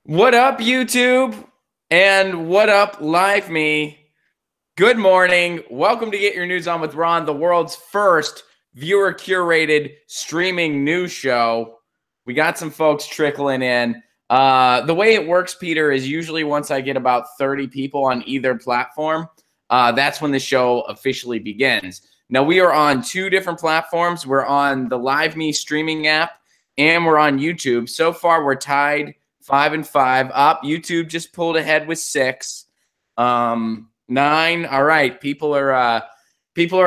What up, YouTube? And what up, Live Me? Good morning. Welcome to Get Your News On with Ron, the world's first viewer-curated streaming news show. We got some folks trickling in. The way it works, Peter, is usually once I get about 30 people on either platform, that's when the show officially begins. Now, we are on two different platforms. We're on the Live Me streaming app, and we're on YouTube. So far, we're tied 5-5 up. YouTube just pulled ahead with 6. 9. All right. People are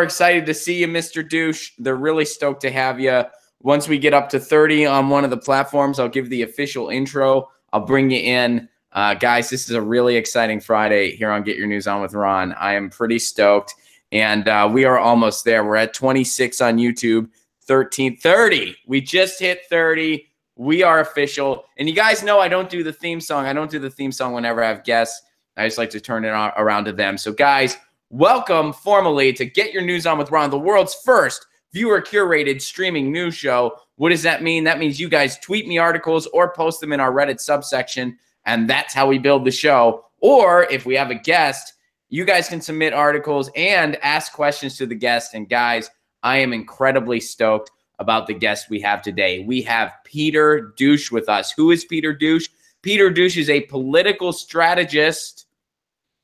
excited to see you, Mr. Douche. They're really stoked to have you. Once we get up to 30 on one of the platforms, I'll give the official intro. I'll bring you in. Guys, this is a really exciting Friday here on Get Your News On with Ron. I am pretty stoked. And we are almost there. We're at 26 on YouTube, 30. We just hit 30. We are official. And you guys know I don't do the theme song. I don't do the theme song whenever I have guests. I just like to turn it around to them. So, guys, welcome formally to Get Your News On with Ron, the world's first viewer-curated streaming news show. What does that mean? That means you guys tweet me articles or post them in our Reddit subsection, and that's how we build the show. Or if we have a guest, you guys can submit articles and ask questions to the guest. And, guys, I am incredibly stoked about the guest we have today. We have Peter Douche with us. Who is Peter Douche? Peter Douche is a political strategist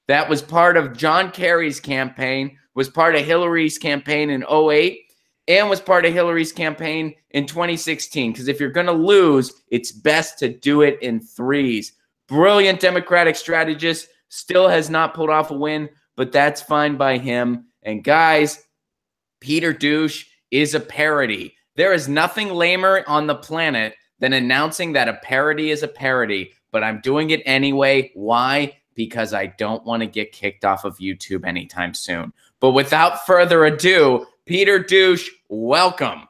that was part of John Kerry's campaign, was part of Hillary's campaign in 2008, and was part of Hillary's campaign in 2016. Because if you're going to lose, it's best to do it in threes. Brilliant Democratic strategist, still has not pulled off a win, but that's fine by him. And guys, Peter Douche is a parody. There is nothing lamer on the planet than announcing that a parody is a parody, but I'm doing it anyway. Why? Because I don't want to get kicked off of YouTube anytime soon. But without further ado, Peter Douche, welcome.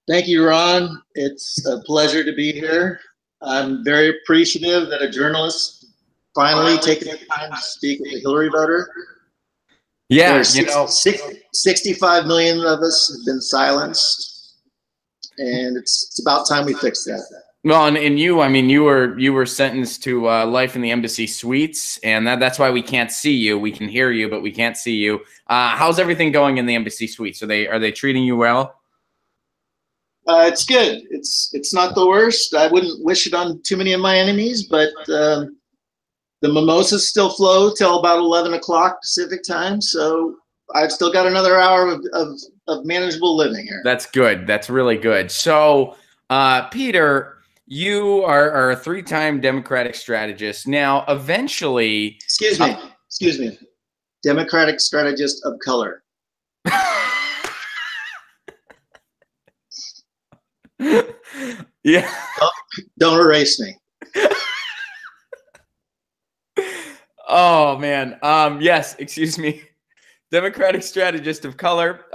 Thank you, Ron. It's a pleasure to be here. I'm very appreciative that a journalist finally taking the time to speak with a Hillary voter. Yeah, 65 million of us have been silenced, and it's about time we fix that. Well, and you, I mean, you were sentenced to life in the embassy suites, and that's why we can't see you. We can hear you, but we can't see you. How's everything going in the embassy suites? Are they treating you well? It's good. It's not the worst. I wouldn't wish it on too many of my enemies, but the mimosas still flow till about 11 o'clock Pacific time, so I've still got another hour of manageable living here. That's good. That's really good. So, Peter, you are a 3-time Democratic strategist. Now, eventually... Excuse me. Democratic strategist of color. Yeah. Don't erase me. Oh, man. Yes, excuse me. Democratic strategist of color,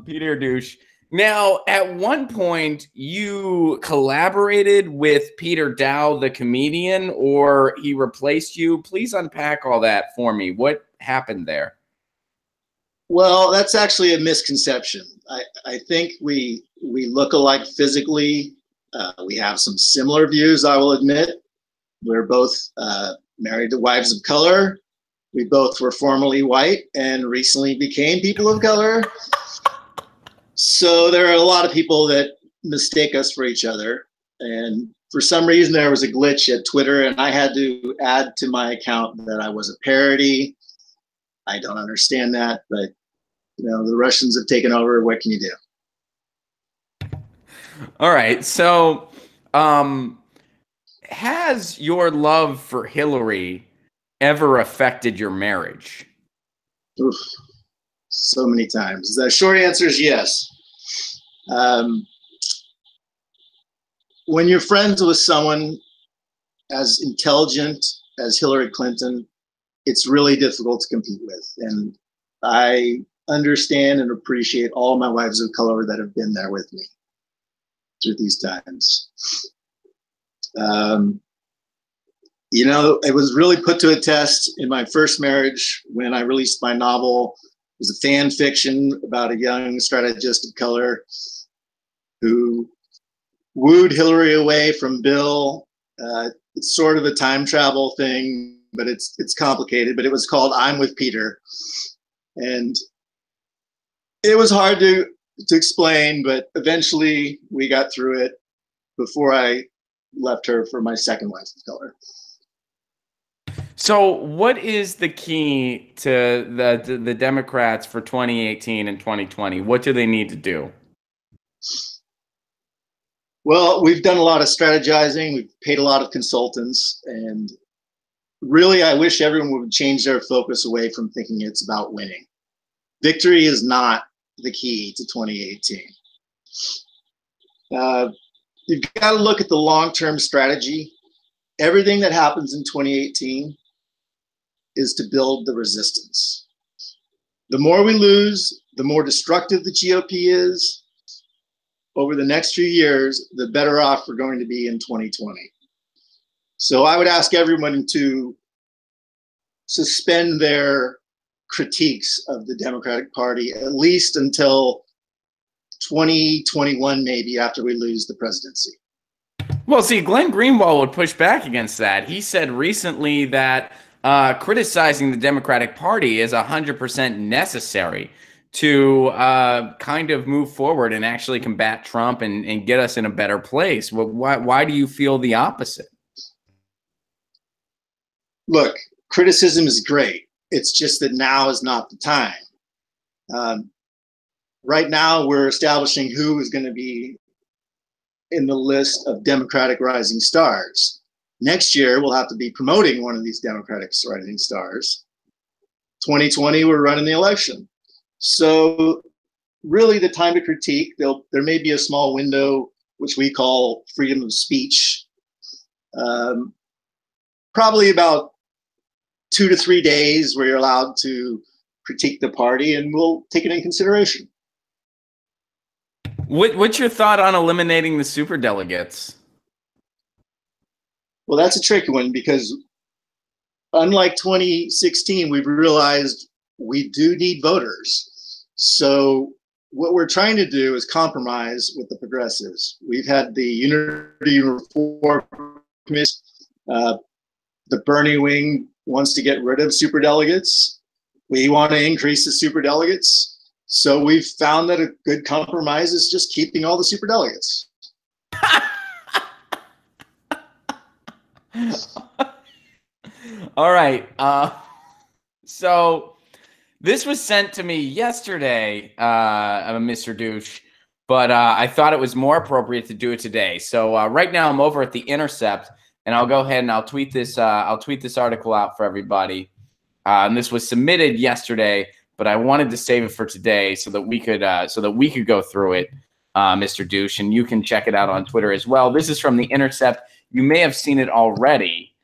Peter Douche. Now, at one point, you collaborated with Peter Dow, the comedian, or he replaced you. Please unpack all that for me. What happened there? Well, that's actually a misconception. I think we look alike physically. We have some similar views, I will admit. We're both married to wives of color. We both were formerly white and recently became people of color. So there are a lot of people that mistake us for each other. And for some reason, there was a glitch at Twitter, and I had to add to my account that I was a parody. I don't understand that, but the Russians have taken over. What can you do? All right. So, has your love for Hillary ever affected your marriage? Oof, so many times. The short answer is yes. When you're friends with someone as intelligent as Hillary Clinton, it's really difficult to compete with. And I understand and appreciate all my wives of color that have been there with me through these times. It was really put to a test in my first marriage when I released my novel. It was a fan fiction about a young strategist of color who wooed Hillary away from Bill It's sort of a time travel thing, but it's complicated. But it was called I'm with Peter, and it was hard to explain, but eventually we got through it before I left her for my second wife of color. So what is the key to the Democrats for 2018 and 2020? What do they need to do? Well, we've done a lot of strategizing. We've paid a lot of consultants. And really, I wish everyone would change their focus away from thinking it's about winning. Victory is not the key to 2018. You've got to look at the long-term strategy. Everything that happens in 2018 is to build the resistance. The more we lose, the more destructive the GOP is. Over the next few years, the better off we're going to be in 2020. So I would ask everyone to suspend their critiques of the Democratic Party, at least until 2021, maybe, after we lose the presidency. Well, see, Glenn Greenwald would push back against that. He said recently that criticizing the Democratic Party is 100% necessary to kind of move forward and actually combat Trump and get us in a better place. Why do you feel the opposite? Look, criticism is great. It's just that now is not the time. Right now, we're establishing who is going to be in the list of Democratic rising stars. Next year, we'll have to be promoting one of these Democratic rising stars. 2020, we're running the election. So really the time to critique, there may be a small window, which we call freedom of speech, probably about 2 to 3 days where you're allowed to critique the party, and we'll take it in consideration. What's your thought on eliminating the superdelegates? Well, that's a tricky one because unlike 2016, we've realized we do need voters. So what we're trying to do is compromise with the progressives. We've had the Unity and Reform Committee. The Bernie wing wants to get rid of superdelegates. We want to increase the superdelegates. So we've found that a good compromise is just keeping all the superdelegates. All right. So this was sent to me yesterday, Mr. Douche, but I thought it was more appropriate to do it today. So right now I'm over at The Intercept, and I'll go ahead and I'll tweet this article out for everybody. And this was submitted yesterday, but I wanted to save it for today so that we could go through it, Mr. Douche, and you can check it out on Twitter as well. This is from The Intercept. You may have seen it already.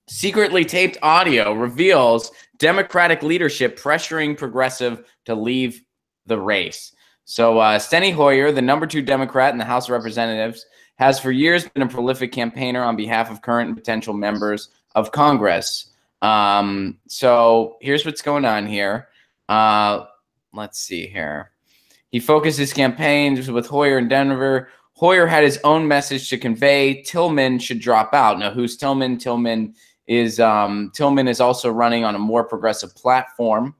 Secretly taped audio reveals Democratic leadership pressuring progressive to leave the race. So Steny Hoyer, the #2 Democrat in the House of Representatives, has for years been a prolific campaigner on behalf of current and potential members of Congress. So here's what's going on here. Let's see here. He focused his campaigns with Hoyer in Denver. Hoyer had his own message to convey. Tillman should drop out. Now, who's Tillman? Tillman is also running on a more progressive platform.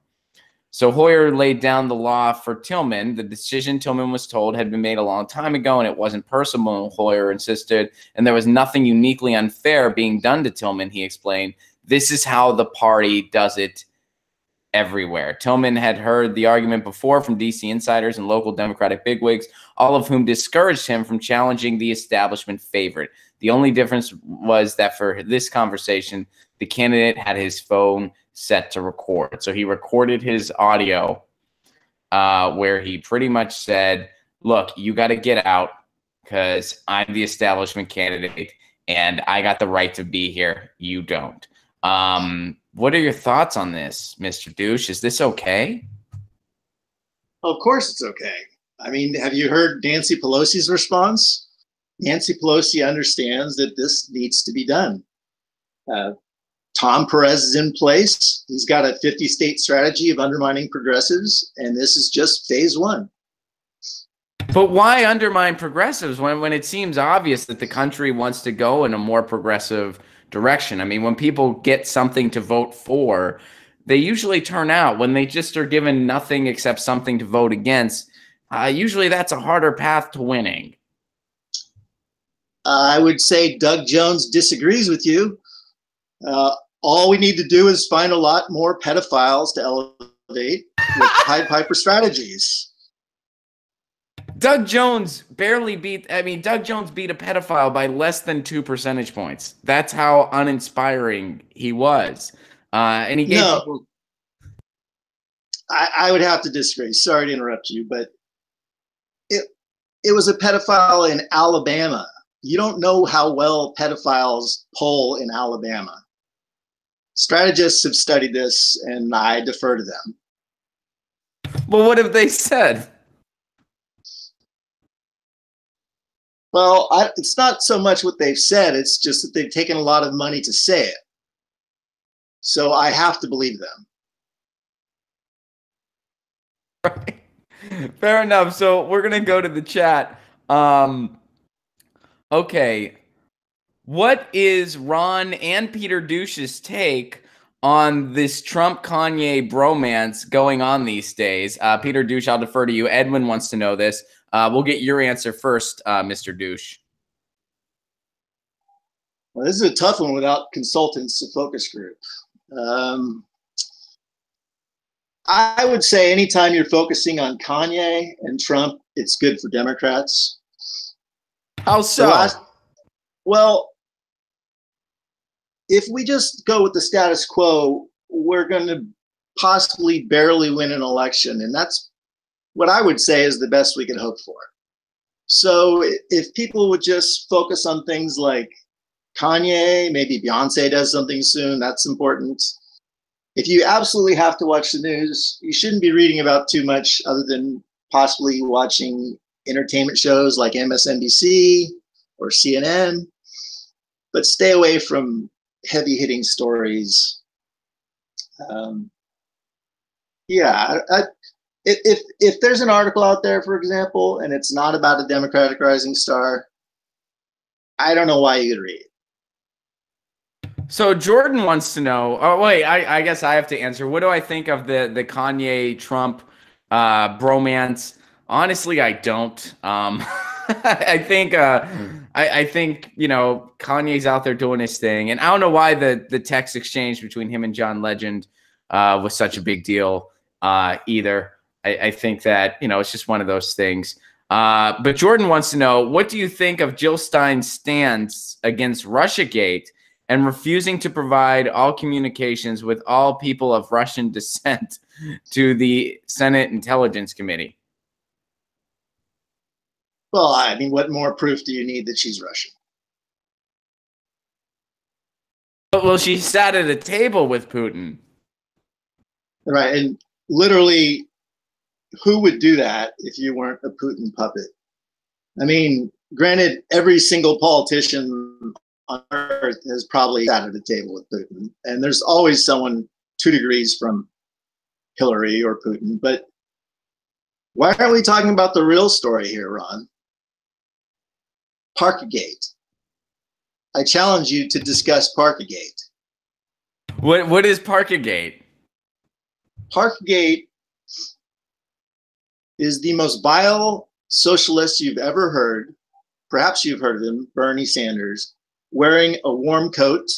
So Hoyer laid down the law for Tillman. The decision, Tillman was told, had been made a long time ago, and it wasn't personal, Hoyer insisted, and there was nothing uniquely unfair being done to Tillman, he explained. This is how the party does it everywhere. Tillman had heard the argument before from D.C. insiders and local Democratic bigwigs, all of whom discouraged him from challenging the establishment favorite. The only difference was that for this conversation, the candidate had his phone set to record. So he recorded his audio where he pretty much said, look, you got to get out because I'm the establishment candidate and I got the right to be here. You don't. What are your thoughts on this, Mr. Douche? Is this okay? Of course it's okay. I mean, have you heard Nancy Pelosi's response? Nancy Pelosi understands that this needs to be done. Tom Perez is in place. He's got a 50-state strategy of undermining progressives, and this is just phase one. But why undermine progressives when it seems obvious that the country wants to go in a more progressive direction? I mean, when people get something to vote for, they usually turn out. When they just are given nothing except something to vote against, usually that's a harder path to winning. I would say Doug Jones disagrees with you. All we need to do is find a lot more pedophiles to elevate with Pied Piper strategies. Doug Jones barely beat, I mean, Doug Jones beat a pedophile by less than 2 percentage points. That's how uninspiring he was. And he gave people. I would have to disagree. Sorry to interrupt you, but it was a pedophile in Alabama. You don't know how well pedophiles poll in Alabama. Strategists have studied this, and I defer to them. Well, what have they said? Well, it's not so much what they've said. It's just that they've taken a lot of money to say it. So I have to believe them. Right. Fair enough. So we're going to go to the chat. Okay. What is Ron and Peter Douche's take on this Trump-Kanye bromance going on these days? Peter Douche, I'll defer to you. Edwin wants to know this. We'll get your answer first, Mr. Douche. Well, this is a tough one without consultants to focus group. I would say anytime you're focusing on Kanye and Trump, it's good for Democrats. How so? Well, if we just go with the status quo, we're going to possibly barely win an election. And that's what I would say is the best we could hope for. So if people would just focus on things like Kanye, maybe Beyonce does something soon, that's important. If you absolutely have to watch the news, you shouldn't be reading about too much other than possibly watching entertainment shows like MSNBC or CNN, but stay away from heavy hitting stories. If there's an article out there, for example, and it's not about a Democratic rising star, I don't know why you'd read it. So Jordan wants to know. Oh wait, I guess I have to answer. What do I think of the Kanye Trump bromance? Honestly, I don't. I think I think Kanye's out there doing his thing, and I don't know why the text exchange between him and John Legend was such a big deal either. I think that it's just one of those things. But Jordan wants to know, what do you think of Jill Stein's stance against Russiagate and refusing to provide all communications with all people of Russian descent to the Senate Intelligence Committee? Well, I mean, what more proof do you need that she's Russian? Well, she sat at a table with Putin. Right, and literally, who would do that if you weren't a Putin puppet? I mean, granted, every single politician on earth has probably sat at a table with Putin, and there's always someone 2 degrees from Hillary or Putin. But why aren't we talking about the real story here, Ron? Parkgate. I challenge you to discuss Parkgate. What is Parkgate? Parkgate is the most vile socialist you've ever heard. Perhaps you've heard of him, Bernie Sanders, wearing a warm coat.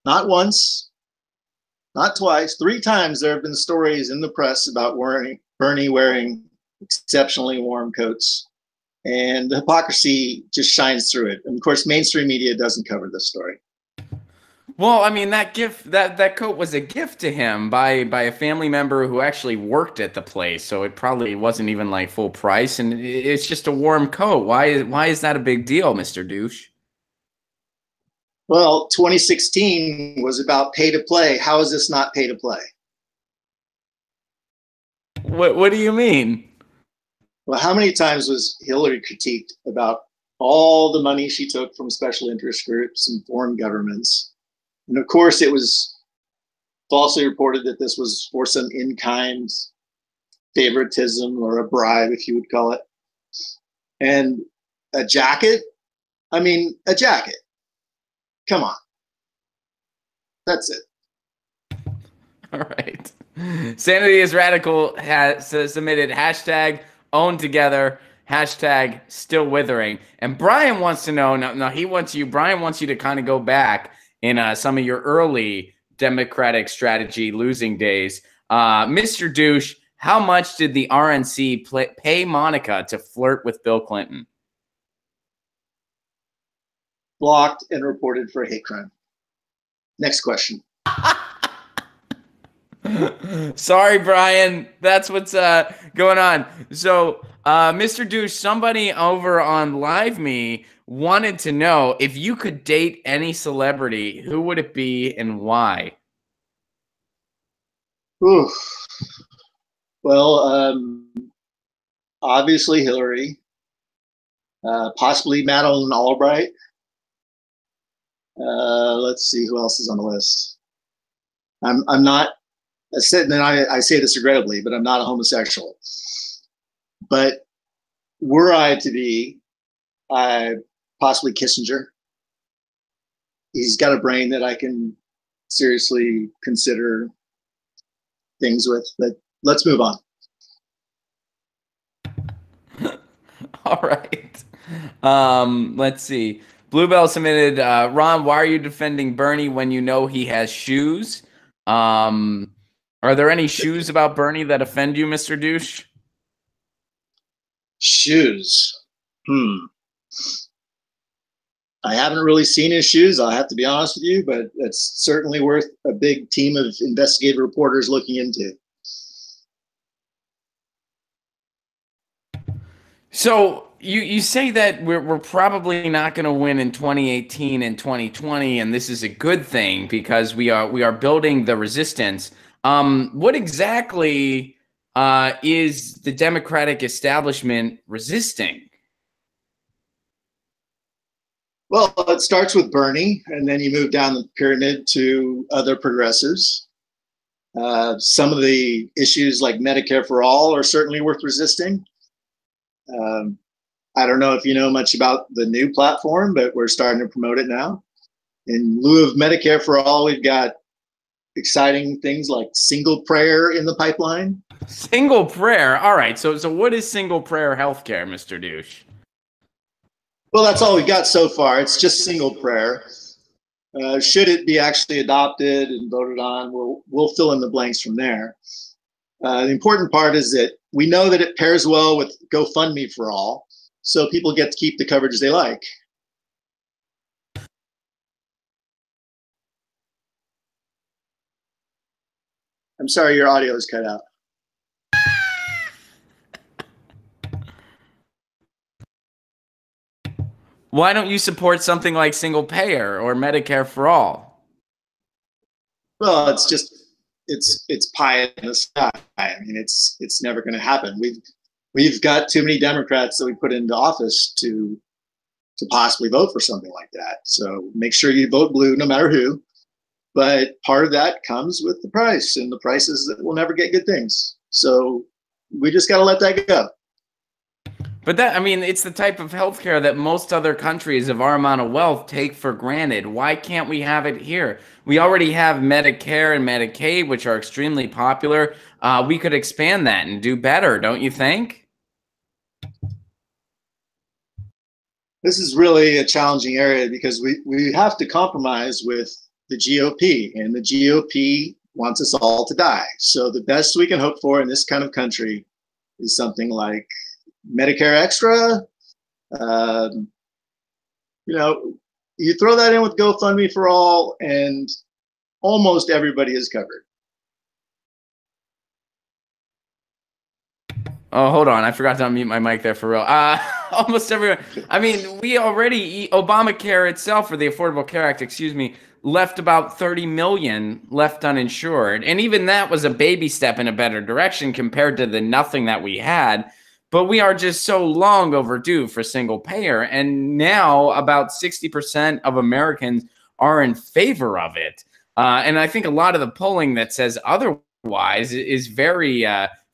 Not once, not twice, 3 times there have been stories in the press about Bernie wearing exceptionally warm coats. And the hypocrisy just shines through it. And of course, mainstream media doesn't cover this story. Well, I mean, that coat was a gift to him by a family member who actually worked at the place, so it probably wasn't even like full price, and it's just a warm coat. Why is that a big deal, Mr. Douche? Well, 2016 was about pay to play. How is this not pay to play? What do you mean? Well, how many times was Hillary critiqued about all the money she took from special interest groups and foreign governments? And of course, it was falsely reported that this was for some in-kind favoritism or a bribe, if you would call it. And a jacket? I mean, a jacket. Come on. That's it. All right. Sanity is Radical has submitted hashtag own together, hashtag still withering. And Brian wants to know, now Brian wants you to kind of go back in some of your early Democratic strategy losing days. Mr. Douche, how much did the RNC pay Monica to flirt with Bill Clinton? Blocked and reported for a hate crime. Next question. Sorry, Brian. That's what's going on. So, Mr. Douche, somebody over on LiveMe wanted to know if you could date any celebrity, who would it be and why? Ooh. Well, obviously Hillary, possibly Madeleine Albright. Let's see who else is on the list. I'm not. I say this regrettably, but I'm not a homosexual. But were I to be, possibly Kissinger. He's got a brain that I can seriously consider things with. But let's move on. All right. Let's see. Bluebell submitted, Ron, why are you defending Bernie when you know he has shoes? Are there any shoes about Bernie that offend you, Mr. Douche? Shoes. I haven't really seen his shoes, I'll have to be honest with you, but it's certainly worth a big team of investigative reporters looking into. So you say that we're probably not going to win in 2018 and 2020, and this is a good thing because we are building the resistance. What exactly is the Democratic establishment resisting? Well, it starts with Bernie, and then you move down the pyramid to other progressives. Some of the issues like Medicare for all are certainly worth resisting. I don't know if you know much about the new platform, but we're starting to promote it now. In lieu of Medicare for all, we've got exciting things like single prayer in the pipeline. Single prayer? All right. So what is single prayer healthcare, Mr. Douche? Well, that's all we've got so far. It's just single prayer. Should it be actually adopted and voted on, we'll fill in the blanks from there. The important part is that we know that it pairs well with GoFundMe for all, so people get to keep the coverage they like. I'm sorry, your audio is cut out. Why don't you support something like single payer or Medicare for all? Well, it's just it's pie in the sky. I mean, it's never going to happen. We've got too many Democrats that we put into office to possibly vote for something like that. So make sure you vote blue, no matter who. But part of that comes with the price, and the price is that we'll never get good things. So we just got to let that go. But that, I mean, it's the type of healthcare that most other countries of our amount of wealth take for granted. Why can't we have it here? We already have Medicare and Medicaid, which are extremely popular. We could expand that and do better, don't you think? This is really a challenging area because we have to compromise with the GOP, and the GOP wants us all to die. So the best we can hope for in this kind of country is something like Medicare Extra. You know, you throw that in with GoFundMe for all, and almost everybody is covered. Oh, hold on. I forgot to unmute my mic there for real. Almost everyone. I mean, we already, Obamacare itself, or the Affordable Care Act, excuse me, left about 30 million left uninsured. And even that was a baby step in a better direction compared to the nothing that we had. But we are just so long overdue for single payer. And now about 60% of Americans are in favor of it. And I think a lot of the polling that says otherwise is very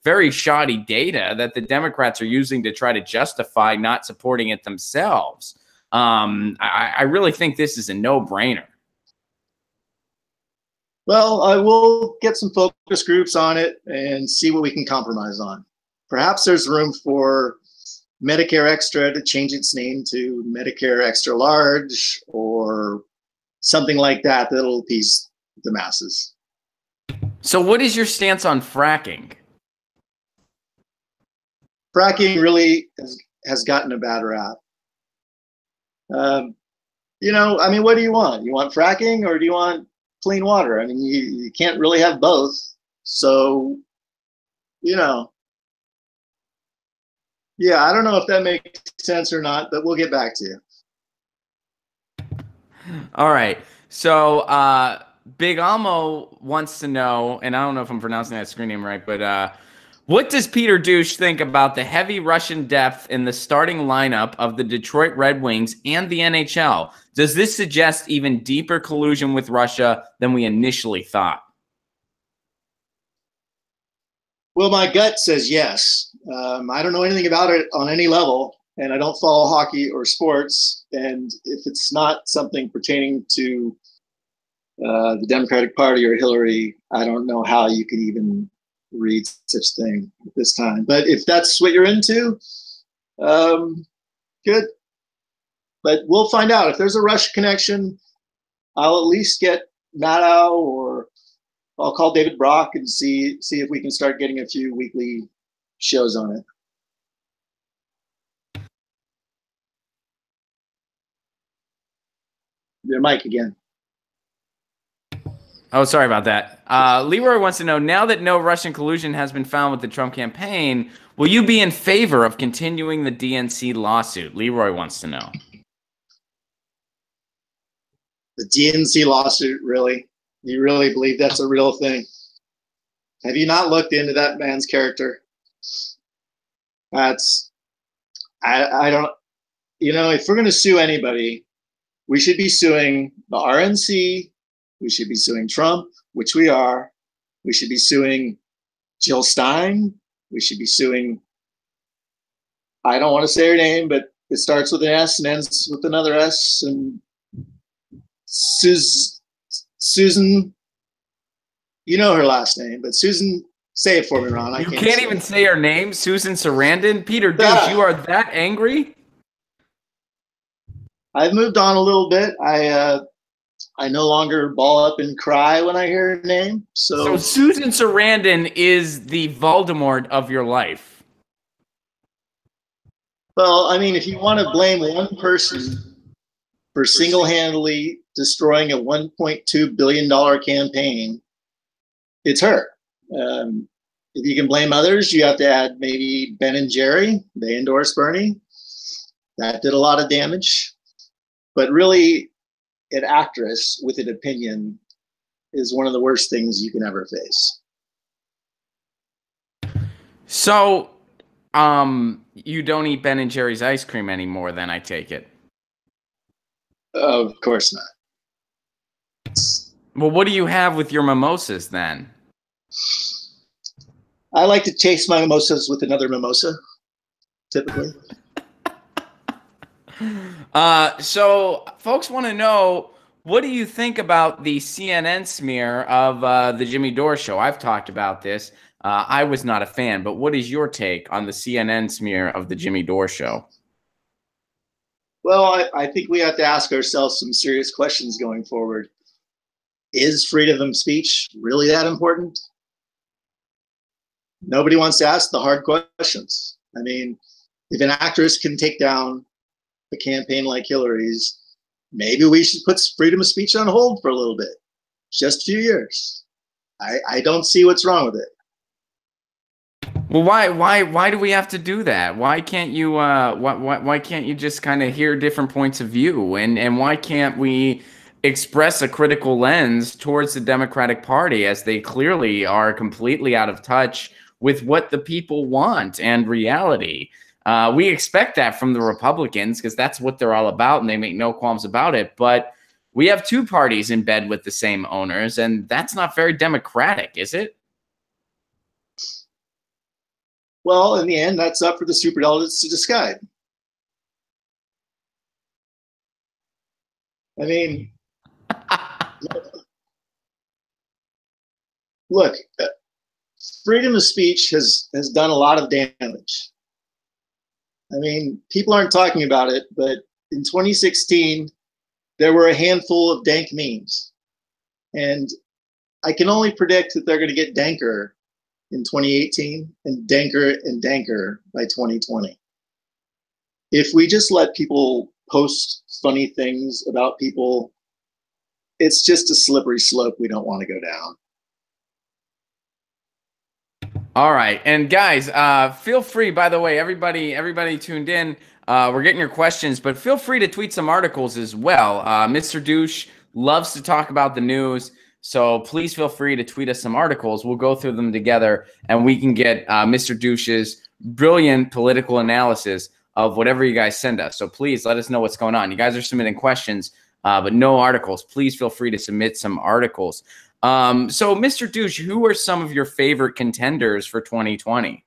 very shoddy data that the Democrats are using to try to justify not supporting it themselves. I really think this is a no-brainer. Well, I will get some focus groups on it and see what we can compromise on. Perhaps there's room for Medicare Extra to change its name to Medicare Extra Large or something like that that'll appease the masses. So what is your stance on fracking? Fracking really has gotten a bad rap. You know, I mean, what do you want? You want fracking or do you want clean water? I mean, you can't really have both. So, you know, yeah, I don't know if that makes sense or not, but we'll get back to you. All right. So Big Amo wants to know, and I don't know if I'm pronouncing that screen name right, but what does Peter Douche think about the heavy Russian depth in the starting lineup of the Detroit Red Wings and the NHL? Does this suggest even deeper collusion with Russia than we initially thought? Well, my gut says yes. I don't know anything about it on any level, and I don't follow hockey or sports. And if it's not something pertaining to the Democratic Party or Hillary, I don't know how you could even read such thing at this time. But if that's what you're into, good. But we'll find out. If there's a Russia connection, I'll at least get Maddow, or I'll call David Brock and see if we can start getting a few weekly shows on it. Your mic again. Oh, sorry about that. Leroy wants to know, now that no Russian collusion has been found with the Trump campaign, will you be in favor of continuing the DNC lawsuit? Leroy wants to know. The DNC lawsuit, really? You really believe that's a real thing? Have you not looked into that man's character? That's, I don't, you know, if we're going to sue anybody, we should be suing the RNC. We should be suing Trump, which we are. We should be suing Jill Stein. We should be suing, I don't want to say her name, but it starts with an S and ends with another S. And Susan, you know her last name, but Susan, say it for me, Ron. You can't even say her name, Susan Sarandon? Peter Douche, you are that angry? I've moved on a little bit. I no longer ball up and cry when I hear her name. So Susan Sarandon is the Voldemort of your life. Well, I mean, if you want to blame one person for single-handedly destroying a $1.2 billion campaign, it's her. If you can blame others, you have to add maybe Ben and Jerry. They endorsed Bernie. That did a lot of damage. But really, an actress with an opinion is one of the worst things you can ever face. So, you don't eat Ben and Jerry's ice cream anymore, then, I take it? Of course not. Well, what do you have with your mimosas, then? I like to chase my mimosas with another mimosa, typically. So folks want to know, what do you think about the CNN smear of the Jimmy Dore show? I've talked about this. I was not a fan, but what is your take on the CNN smear of the Jimmy Dore show? Well, I think we have to ask ourselves some serious questions going forward. Is freedom of speech really that important? Nobody wants to ask the hard questions. I mean, if an actress can take down a campaign like Hillary's, maybe we should put freedom of speech on hold for a little bit, just a few years. I don't see what's wrong with it. Well, why do we have to do that? Why can't you why can't you just kind of hear different points of view, and why can't we express a critical lens towards the Democratic Party, as they clearly are completely out of touch with what the people want and reality? We expect that from the Republicans because that's what they're all about, and they make no qualms about it. But we have two parties in bed with the same owners, and that's not very democratic, is it? Well, in the end, that's up for the superdelegates to decide. I mean, look, freedom of speech has done a lot of damage. I mean, people aren't talking about it, but in 2016, there were a handful of dank memes. And I can only predict that they're going to get danker in 2018 and danker by 2020. If we just let people post funny things about people, it's just a slippery slope we don't want to go down. All right. And guys, feel free, by the way, everybody tuned in, we're getting your questions, but feel free to tweet some articles as well. Mr. Douche loves to talk about the news, so please feel free to tweet us some articles. We'll go through them together, and we can get Mr. Douche's brilliant political analysis of whatever you guys send us. So please let us know what's going on. You guys are submitting questions, but no articles. Please feel free to submit some articles. So Mr. Douche, who are some of your favorite contenders for 2020?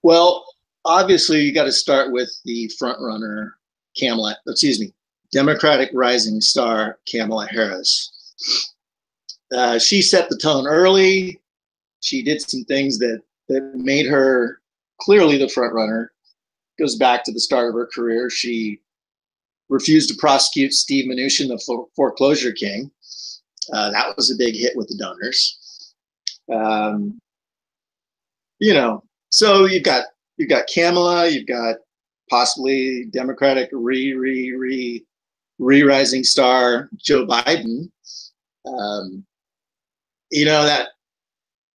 Well, obviously you got to start with the front runner, Democratic rising star Kamala Harris. She set the tone early. She did some things that made her clearly the front runner. Goes back to the start of her career. She refused to prosecute Steve Mnuchin, the foreclosure king. That was a big hit with the donors. You know, so you've got Kamala, you've got possibly Democratic rising star Joe Biden. You know, that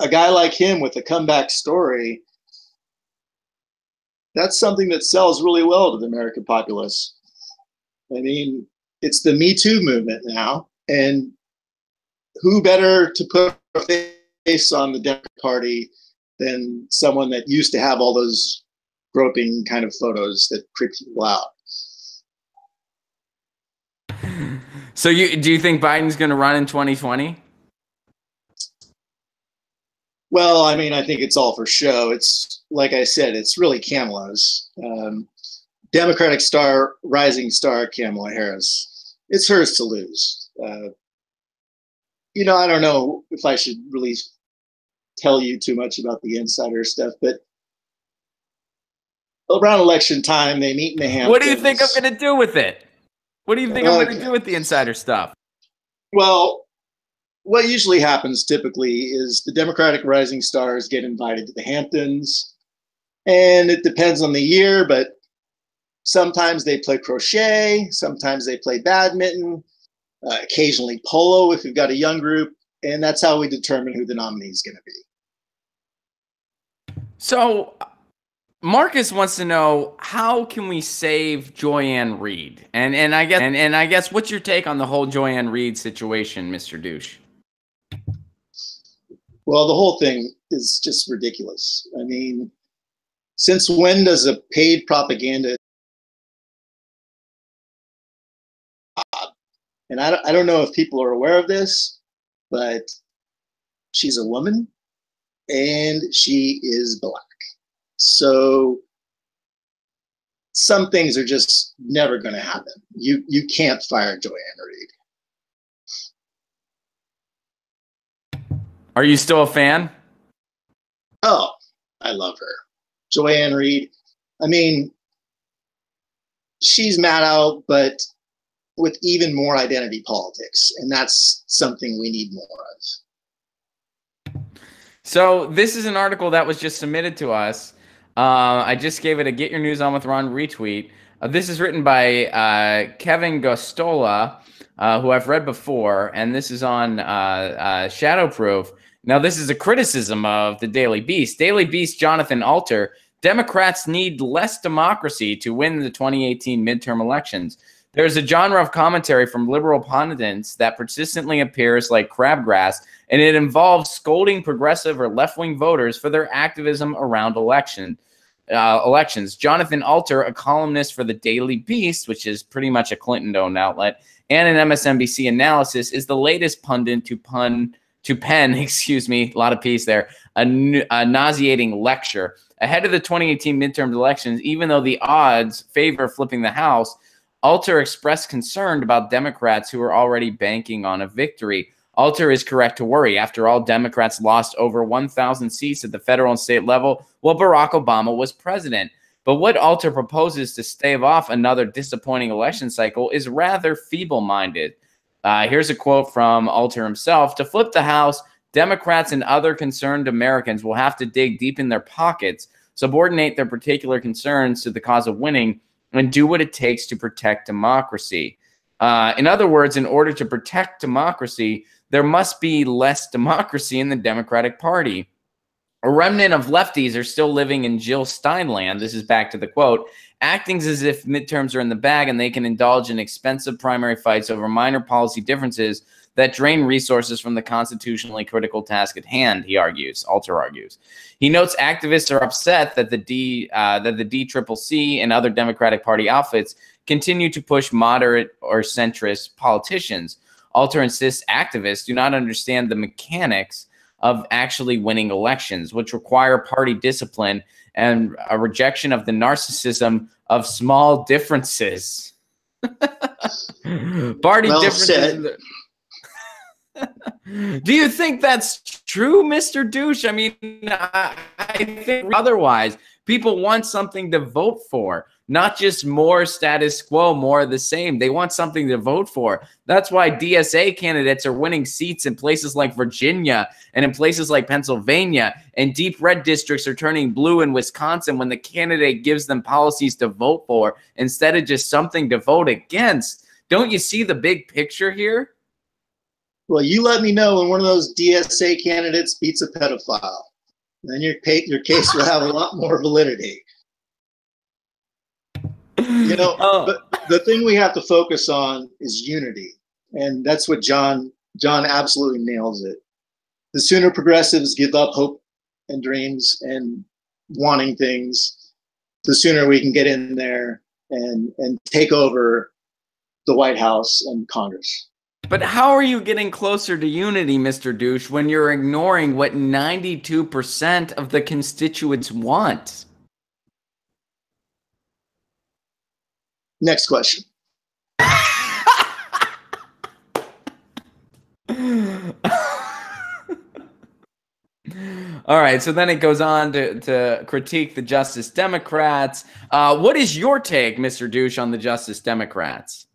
a guy like him with a comeback story, that's something that sells really well to the American populace. I mean, it's the Me Too movement now, and who better to put a face on the Democratic Party than someone that used to have all those groping kind of photos that creep people out. So do you think Biden's going to run in 2020? Well, I mean, I think it's all for show. It's like I said, it's really Kamala's. Democratic rising star Kamala Harris. It's hers to lose. You know, I don't know if I should really tell you too much about the insider stuff, but around election time, they meet in the Hamptons. What do you think I'm going to do with it? What do you think I'm going to do with the insider stuff? Well, what usually happens typically is the Democratic rising stars get invited to the Hamptons, and it depends on the year, but sometimes they play crochet, sometimes they play badminton, occasionally polo if you've got a young group, and that's how we determine who the nominee is going to be. So Marcus wants to know, how can we save Joy-Ann Reid? And I guess what's your take on the whole Joy-Ann Reid situation, Mr. Douche? Well, the whole thing is just ridiculous. I mean, since when does a paid propaganda? And I don't know if people are aware of this, but she's a woman and she is Black. So some things are just never going to happen. You can't fire Joy-Ann Reid. Are you still a fan? Oh, I love her. Joy-Ann Reid. I mean, she's mad out, but with even more identity politics. And that's something we need more of. So this is an article that was just submitted to us. I just gave it a Get Your News On with Ron retweet. This is written by Kevin Gostola, who I've read before, and this is on Shadowproof. Now, this is a criticism of the Daily Beast. Daily Beast Jonathan Alter, Democrats need less democracy to win the 2018 midterm elections. There's a genre of commentary from liberal pundits that persistently appears like crabgrass, and it involves scolding progressive or left-wing voters for their activism around elections. Jonathan Alter, a columnist for the Daily Beast, which is pretty much a Clinton-owned outlet, and an MSNBC analysis, is the latest pundit to pun to pen, excuse me, a lot of peace there, a nauseating lecture. Ahead of the 2018 midterm elections, even though the odds favor flipping the House, Alter expressed concern about Democrats who are already banking on a victory. Alter is correct to worry. After all, Democrats lost over 1,000 seats at the federal and state level while Barack Obama was president. But what Alter proposes to stave off another disappointing election cycle is rather feeble-minded. Here's a quote from Alter himself. To flip the House, Democrats and other concerned Americans will have to dig deep in their pockets, subordinate their particular concerns to the cause of winning, and do what it takes to protect democracy. In other words, in order to protect democracy, there must be less democracy in the Democratic Party. A remnant of lefties are still living in Jill Stein land. This is back to the quote, acting as if midterms are in the bag and they can indulge in expensive primary fights over minor policy differences that drain resources from the constitutionally critical task at hand, he argues. Alter argues. He notes activists are upset that the DCCC and other Democratic Party outfits continue to push moderate or centrist politicians. Alter insists activists do not understand the mechanics of actually winning elections, which require party discipline and a rejection of the narcissism of small differences. Party well differences. Do you think that's true, Mr. Douche? I mean, I think otherwise. People want something to vote for, not just more status quo, more of the same. They want something to vote for. That's why DSA candidates are winning seats in places like Virginia and in places like Pennsylvania, and deep red districts are turning blue in Wisconsin when the candidate gives them policies to vote for instead of just something to vote against. Don't you see the big picture here? Well, you let me know when one of those DSA candidates beats a pedophile. Then your case will have a lot more validity. You know, but the thing we have to focus on is unity. And that's what John absolutely nails it. The sooner progressives give up hope and dreams and wanting things, the sooner we can get in there and take over the White House and Congress. But how are you getting closer to unity, Mr. Douche, when you're ignoring what 92% of the constituents want? Next question. All right, so then it goes on to critique the Justice Democrats. What is your take, Mr. Douche, on the Justice Democrats?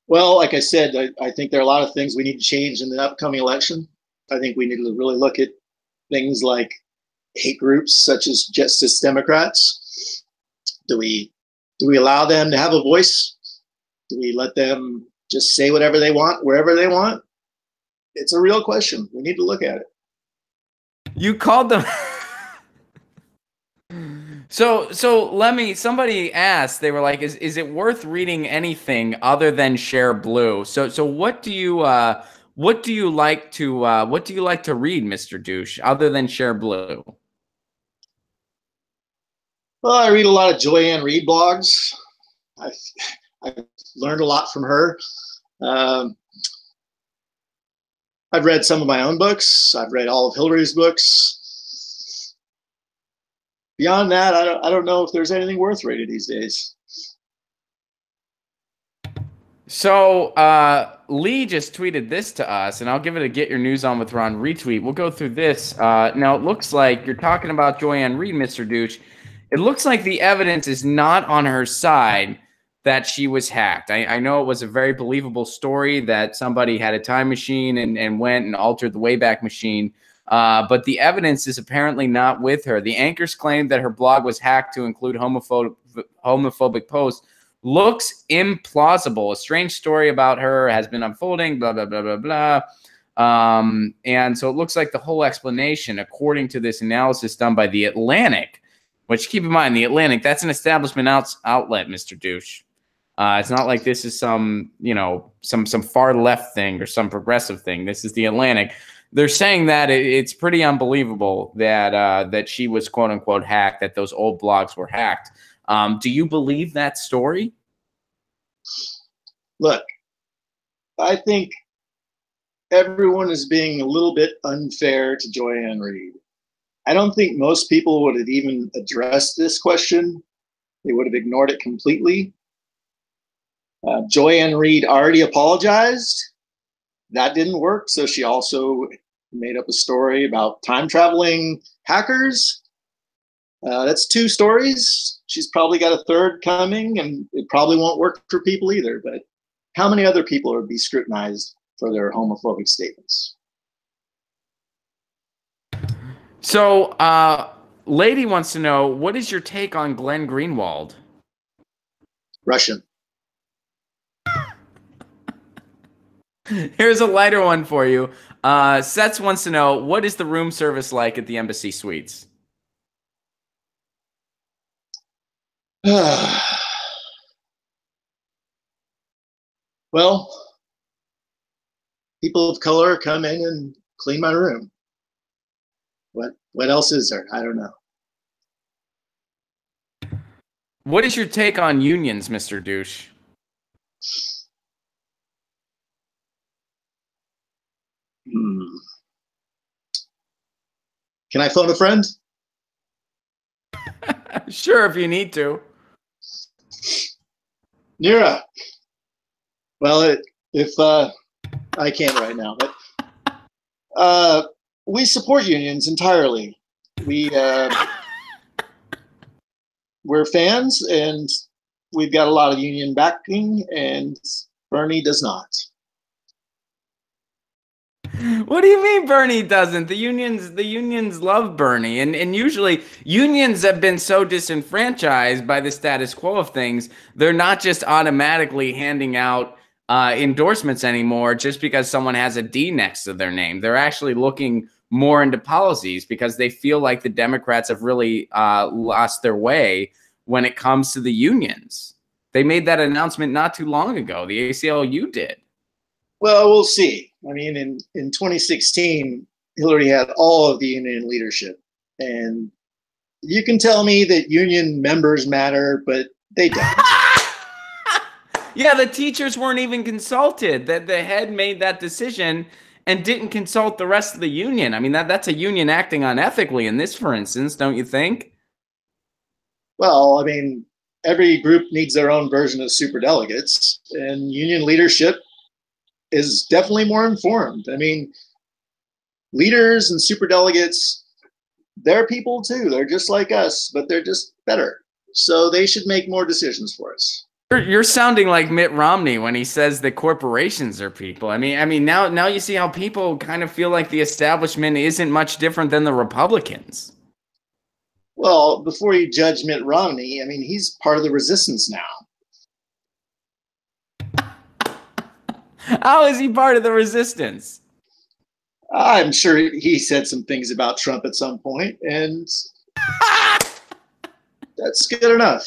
Well, like I said, I think there are a lot of things we need to change in the upcoming election. I think we need to really look at things like hate groups such as Justice Democrats. Do we allow them to have a voice? Do we let them just say whatever they want, wherever they want? It's a real question. We need to look at it. You called them... So somebody asked, they were like, is it worth reading anything other than Share Blue? So what do you like to read, Mr. Douche, other than Share Blue? Well, I read a lot of Joanne Reid blogs. I've learned a lot from her. I've read some of my own books. I've read all of Hillary's books. Beyond that, I don't know if there's anything worth reading these days. So Lee just tweeted this to us, and I'll give it a Get Your News On with Ron retweet. We'll go through this. Now, it looks like you're talking about Joanne Reid, Mr. Douche. It looks like the evidence is not on her side that she was hacked. I know it was a very believable story that somebody had a time machine and went and altered the Wayback Machine. But the evidence is apparently not with her. The anchors claimed that her blog was hacked to include homophobic posts. Looks implausible. A strange story about her has been unfolding, blah, blah, blah, blah, blah. And so it looks like the whole explanation, according to this analysis done by The Atlantic, which keep in mind, The Atlantic, that's an establishment outlet, Mr. Douche. It's not like this is some far left thing or some progressive thing. This is The Atlantic. They're saying that it's pretty unbelievable that she was quote unquote hacked, that those old blogs were hacked. Do you believe that story? Look, I think everyone is being a little bit unfair to Joy-Ann Reid. I don't think most people would have even addressed this question. They would have ignored it completely. Joy-Ann Reid already apologized. That didn't work, so she also made up a story about time-traveling hackers. That's 2 stories. She's probably got a third coming, and it probably won't work for people either. But how many other people would be scrutinized for their homophobic statements? So, lady wants to know, what is your take on Glenn Greenwald? Russian. Here's a lighter one for you. Sets wants to know, what is the room service like at the Embassy Suites? Well, people of color come in and clean my room. What else is there? I don't know. What is your take on unions, Mr. Douche? Can I phone a friend? Sure, if you need to. Nira. Well, if I can't right now, but we support unions entirely. We're fans, and we've got a lot of union backing, and Bernie does not. What do you mean Bernie doesn't? The unions love Bernie, and usually unions have been so disenfranchised by the status quo of things, they're not just automatically handing out endorsements anymore just because someone has a D next to their name. They're actually looking more into policies because they feel like the Democrats have really lost their way when it comes to the unions. They made that announcement not too long ago. The ACLU did. Well, we'll see. I mean, in 2016, Hillary had all of the union leadership. And you can tell me that union members matter, but they don't. Yeah, the teachers weren't even consulted. That the head made that decision and didn't consult the rest of the union. I mean, that's a union acting unethically in this, for instance, don't you think? Well, I mean, every group needs their own version of superdelegates, and union leadership is definitely more informed. I mean, leaders and superdelegates, they're people too. They're just like us, but they're just better. So they should make more decisions for us. You're sounding like Mitt Romney when he says that corporations are people. I mean, now you see how people kind of feel like the establishment isn't much different than the Republicans. Well, before you judge Mitt Romney, I mean, he's part of the resistance now. How is he part of the resistance? I'm sure he said some things about Trump at some point, and that's good enough.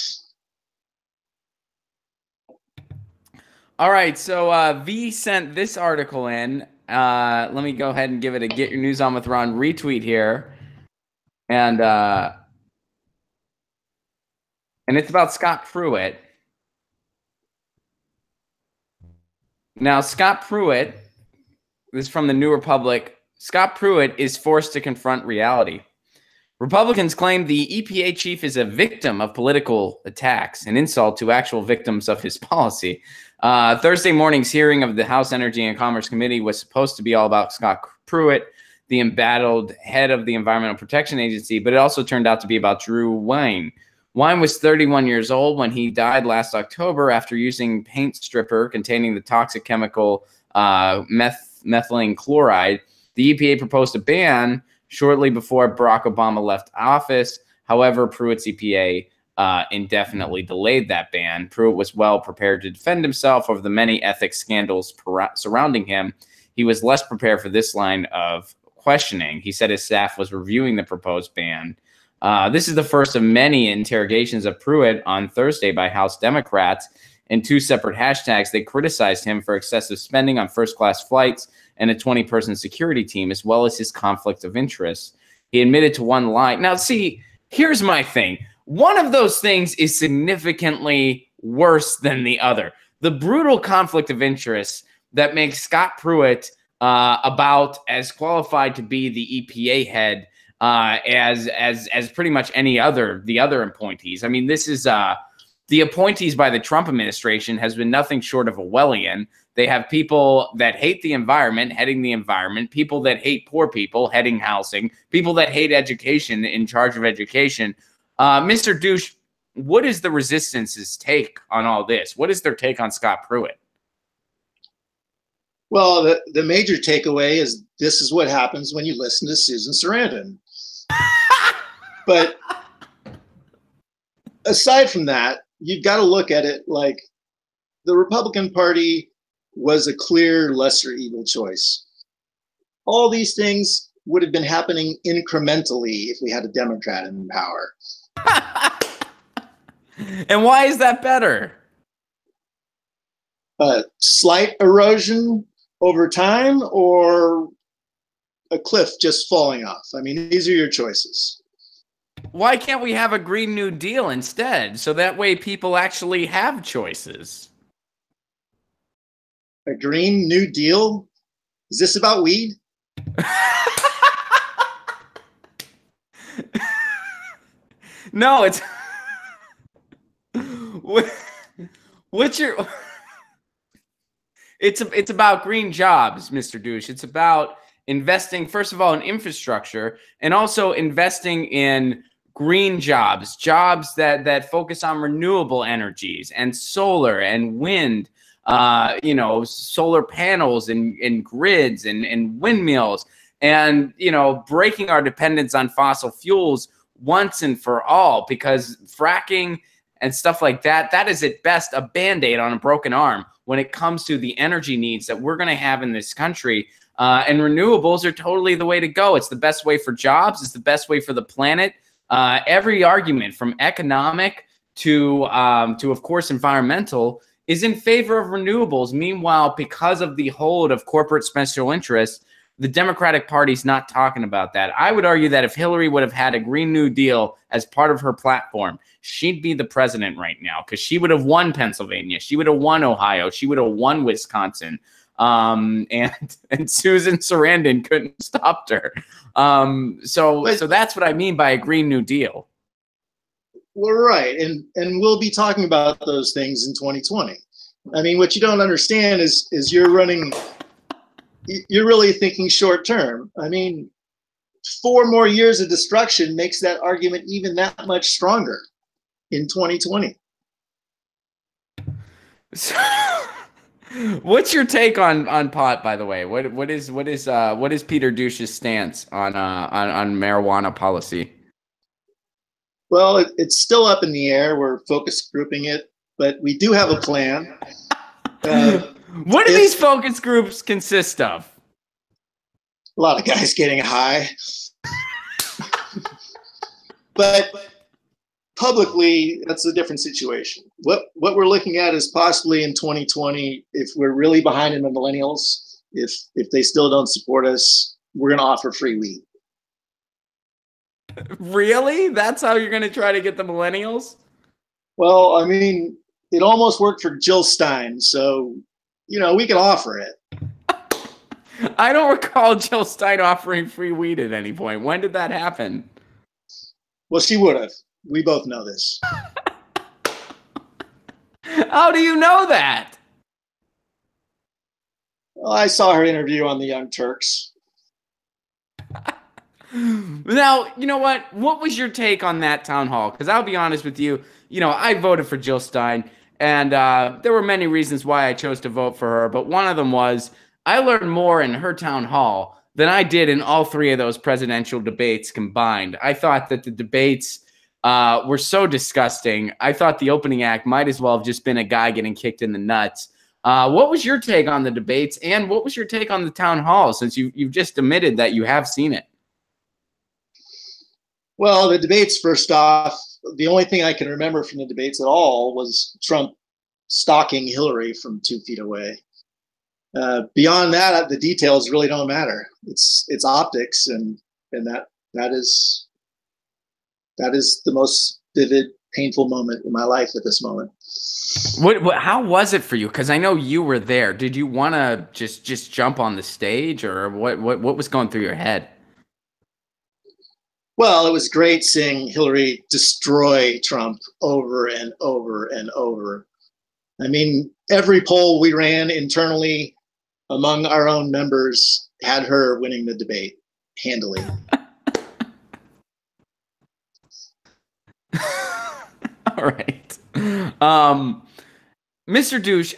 All right, so V sent this article in. Let me go ahead and give it a Get Your News On with Ron retweet here. And it's about Scott Pruitt. Now, Scott Pruitt, this is from the New Republic. Scott Pruitt is forced to confront reality. Republicans claim the EPA chief is a victim of political attacks, an insult to actual victims of his policy. Thursday morning's hearing of the House Energy and Commerce Committee was supposed to be all about Scott Pruitt, the embattled head of the Environmental Protection Agency, but it also turned out to be about Drew Wine. Wine was 31 years old when he died last October after using paint stripper containing the toxic chemical methylene chloride. The EPA proposed a ban shortly before Barack Obama left office. However, Pruitt's EPA indefinitely delayed that ban. Pruitt was well prepared to defend himself over the many ethics scandals surrounding him. He was less prepared for this line of questioning. He said his staff was reviewing the proposed ban. This is the first of many interrogations of Pruitt on Thursday by House Democrats. In 2 separate hashtags, they criticized him for excessive spending on first-class flights and a 20-person security team, as well as his conflict of interest. He admitted to one lie. Now, see, here's my thing. One of those things is significantly worse than the other. The brutal conflict of interest that makes Scott Pruitt about as qualified to be the EPA head as pretty much the other appointees. I mean, this is the appointees by the Trump administration has been nothing short of Orwellian. They have people that hate the environment heading the environment, people that hate poor people heading housing, people that hate education in charge of education. Mr. Douche, what is the resistance's take on all this? What is their take on Scott Pruitt? Well, the major takeaway is this is what happens when you listen to Susan Sarandon. But aside from that, you've got to look at it like the Republican Party was a clear lesser evil choice. All these things would have been happening incrementally if we had a Democrat in power. And why is that better? Slight erosion over time, or a cliff just falling off? I mean, these are your choices. Why can't we have a Green New Deal instead? So that way people actually have choices. A Green New Deal? Is this about weed? No, it's what's your it's about green jobs, Mr. Douche. It's about investing, first of all, in infrastructure, and also investing in green jobs, jobs that focus on renewable energies and solar and wind, solar panels and grids and windmills, and, breaking our dependence on fossil fuels once and for all, because fracking and stuff like that is at best a Band-Aid on a broken arm when it comes to the energy needs that we're going to have in this country. And renewables are totally the way to go. It's the best way for jobs. It's the best way for the planet. Every argument from economic to of course, environmental is in favor of renewables. Meanwhile, because of the hold of corporate special interests, the Democratic Party's not talking about that. I would argue that if Hillary would have had a Green New Deal as part of her platform, she'd be the president right now, because she would have won Pennsylvania. She would have won Ohio. She would have won Wisconsin. And Susan Sarandon couldn't stop her. So that's what I mean by a Green New Deal. Well, right. And we'll be talking about those things in 2020. I mean, what you don't understand is you're really thinking short term. I mean, 4 more years of destruction makes that argument even that much stronger in 2020. So, what's your take on pot, by the way? What is Peter Douche's stance on marijuana policy? Well, it's still up in the air. We're focus grouping it, but we do have a plan. What do these focus groups consist of? A lot of guys getting high. But publicly, that's a different situation. What we're looking at is possibly in 2020, if we're really behind in the millennials, if they still don't support us, we're going to offer free weed. Really? That's how you're going to try to get the millennials? Well, I mean, it almost worked for Jill Stein, so, we can offer it. I don't recall Jill Stein offering free weed at any point. When did that happen? Well, she would have. We both know this. How do you know that? Well, I saw her interview on the Young Turks. Now, you know what? What was your take on that town hall? Because I'll be honest with you, I voted for Jill Stein, and there were many reasons why I chose to vote for her, but one of them was I learned more in her town hall than I did in all 3 of those presidential debates combined. I thought that the debates were so disgusting. I thought the opening act might as well have just been a guy getting kicked in the nuts. What was your take on the debates, and what was your take on the town hall, since you've just admitted that you have seen it? Well, the debates, first off, the only thing I can remember from the debates at all was Trump stalking Hillary from 2 feet away. Beyond that, the details really don't matter. It's optics, and that is the most vivid painful moment in my life at this moment. How was it for you? Because I know you were there. Did you want to just jump on the stage, or what was going through your head? Well, it was great seeing Hillary destroy Trump over and over and over. I mean, every poll we ran internally among our own members had her winning the debate handily. All right. Mr. Douche,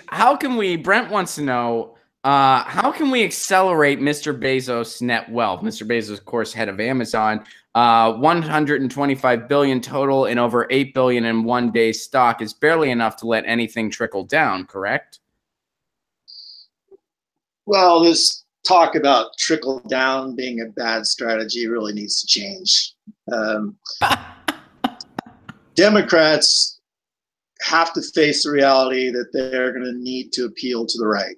Brent wants to know, how can we accelerate Mr. Bezos' net wealth? Mr. Bezos, of course, head of Amazon, 125 billion total and over 8 billion in one day's stock is barely enough to let anything trickle down, correct? Well, this talk about trickle down being a bad strategy really needs to change. Democrats have to face the reality that they're going to need to appeal to the right.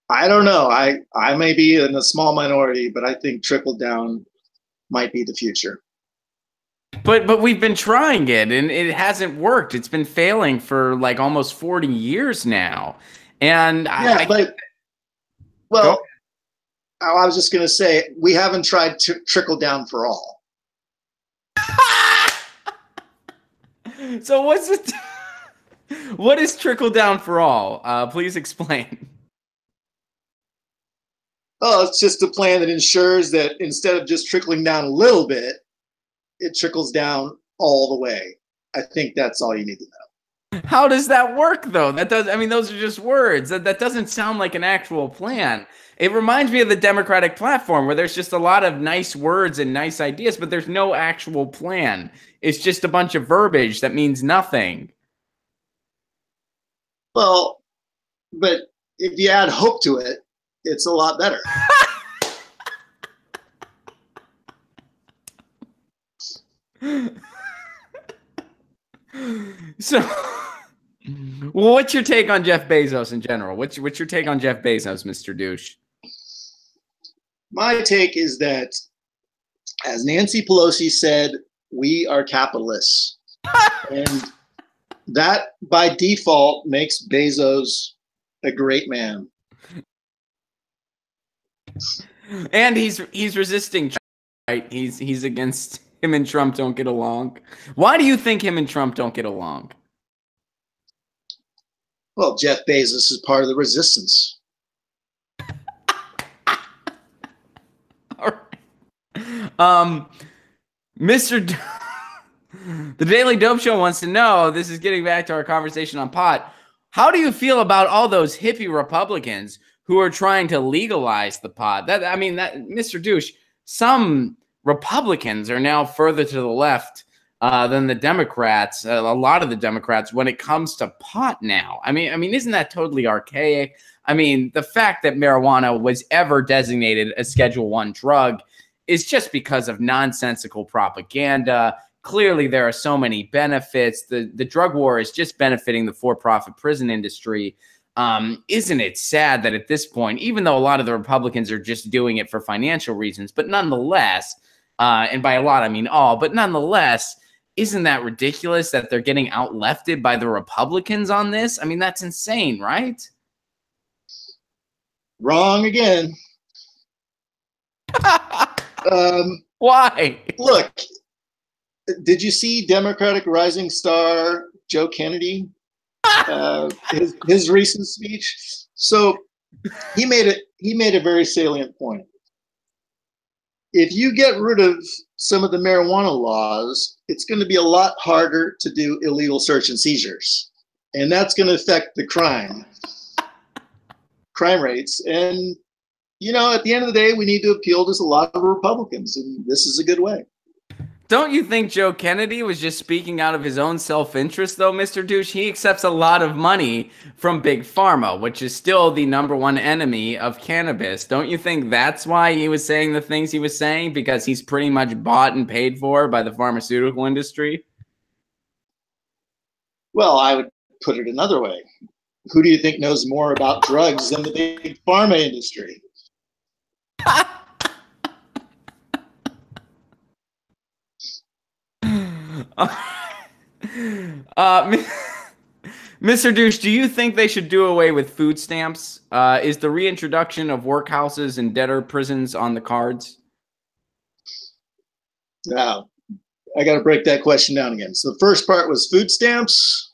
I don't know. I may be in a small minority, but I think trickle down might be the future. But we've been trying it, and it hasn't worked. It's been failing for like almost 40 years now. And I was just going to say, we haven't tried to trickle down for all. So what's it? What is trickle down for all? Please explain. Oh, it's just a plan that ensures that instead of just trickling down a little bit, it trickles down all the way. I think that's all you need to know. How does that work, though? Those are just words. That doesn't sound like an actual plan. It reminds me of the Democratic platform, where there's just a lot of nice words and nice ideas, but there's no actual plan. It's just a bunch of verbiage that means nothing. Well, but if you add hope to it, it's a lot better. So, well, what's your take on Jeff Bezos in general? What's your take on Jeff Bezos, Mr. Douche? My take is that, as Nancy Pelosi said, we are capitalists. And that, by default, makes Bezos a great man. And he's resisting, right? He's against him and Trump don't get along. Why do you think him and Trump don't get along? Well, Jeff Bezos is part of the resistance. All right. Mr. The Daily Dope Show wants to know, this is getting back to our conversation on pot. How do you feel about all those hippie Republicans who are trying to legalize the pot? Mr. Douche, some Republicans are now further to the left than the Democrats, a lot of the Democrats, when it comes to pot now. Isn't that totally archaic? The fact that marijuana was ever designated a Schedule I drug is just because of nonsensical propaganda. Clearly, there are so many benefits. The drug war is just benefiting the for-profit prison industry. Isn't it sad that at this point, even though a lot of the Republicans are just doing it for financial reasons, but nonetheless, and by a lot, I mean all, but nonetheless, isn't that ridiculous that they're getting out-lefted by the Republicans on this? That's insane, right? Wrong again. Why? Look, did you see Democratic rising star Joe Kennedy? His recent speech. So he made a very salient point. If you get rid of some of the marijuana laws, it's going to be a lot harder to do illegal search and seizures, and that's going to affect the crime rates. And at the end of the day, we need to appeal to a lot of Republicans, and this is a good way. Don't you think Joe Kennedy was just speaking out of his own self-interest, though, Mr. Douche? He accepts a lot of money from Big Pharma, which is still the #1 enemy of cannabis. Don't you think that's why he was saying the things he was saying? Because he's pretty much bought and paid for by the pharmaceutical industry? Well, I would put it another way. Who do you think knows more about drugs than the Big Pharma industry? Uh, Mr. Douche, do you think they should do away with food stamps? Is the reintroduction of workhouses and debtor prisons on the cards? Now, I got to break that question down again. So the first part was food stamps.